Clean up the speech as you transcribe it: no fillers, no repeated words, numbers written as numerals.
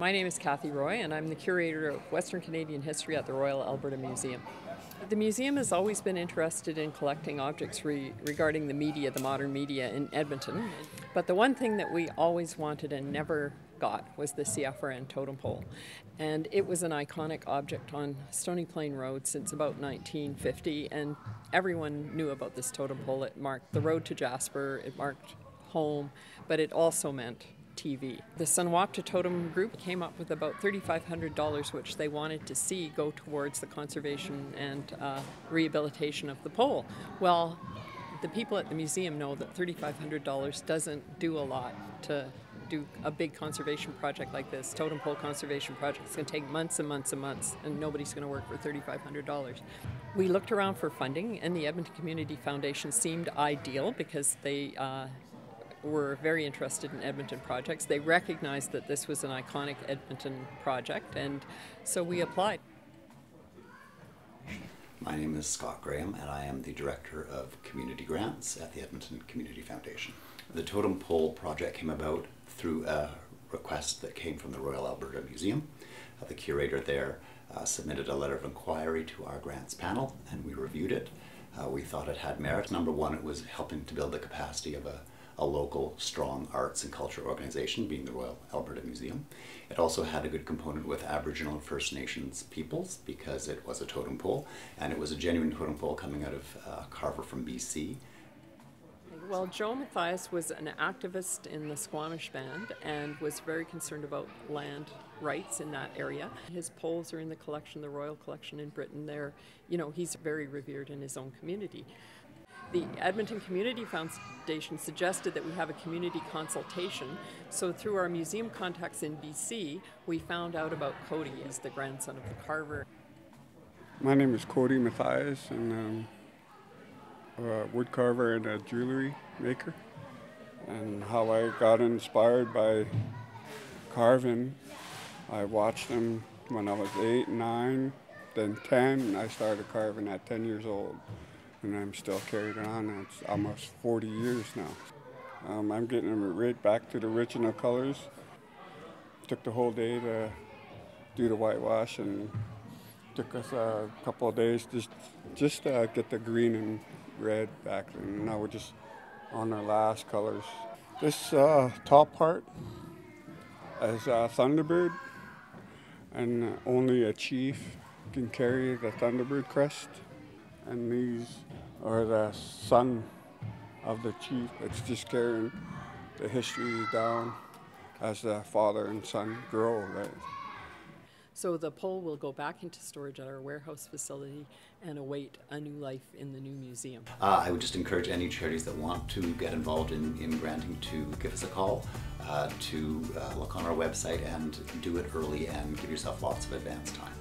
My name is Cathy Roy and I'm the curator of Western Canadian history at the Royal Alberta Museum. The museum has always been interested in collecting objects regarding the media, the modern media in Edmonton. But the one thing that we always wanted and never got was the CFRN totem pole. And it was an iconic object on Stony Plain Road since about 1950, and everyone knew about this totem pole. It marked the road to Jasper, it marked home, but it also meant TV. The Sunwapta Totem group came up with about $3,500, which they wanted to see go towards the conservation and rehabilitation of the pole. Well, the people at the museum know that $3,500 doesn't do a lot to do a big conservation project like this. Totem pole conservation project is going to take months and months and months, and nobody's going to work for $3,500. We looked around for funding, and the Edmonton Community Foundation seemed ideal because they were very interested in Edmonton projects. They recognized that this was an iconic Edmonton project, and so we applied. My name is Scott Graham, and I am the Director of Community Grants at the Edmonton Community Foundation. The Totem Pole project came about through a request that came from the Royal Alberta Museum. The curator there submitted a letter of inquiry to our grants panel, and we reviewed it. We thought it had merit. Number one, it was helping to build the capacity of a local, strong arts and culture organization, being the Royal Alberta Museum. It also had a good component with Aboriginal and First Nations peoples because it was a totem pole, and it was a genuine totem pole coming out of a carver from BC. Well, Cody Mathias was an activist in the Squamish band and was very concerned about land rights in that area. His poles are in the collection, the Royal Collection in Britain. He's very revered in his own community. The Edmonton Community Foundation suggested that we have a community consultation, so through our museum contacts in BC, we found out about Cody as the grandson of the carver. My name is Cody Mathias, and I'm a wood carver and a jewelry maker. And how I got inspired by carving, I watched them when I was 8, 9, then 10, and I started carving at 10 years old. And I'm still carrying it on. It's almost 40 years now. I'm getting right back to the original colors. Took the whole day to do the whitewash, and took us a couple of days just to get the green and red back. And now we're just on our last colors. This top part is a Thunderbird, and only a chief can carry the Thunderbird crest. And these are the son of the chief. It's just carrying the history down as the father and son grow, right? So the pole will go back into storage at our warehouse facility and await a new life in the new museum. I would just encourage any charities that want to get involved in granting to give us a call, to look on our website and do it early and give yourself lots of advance time.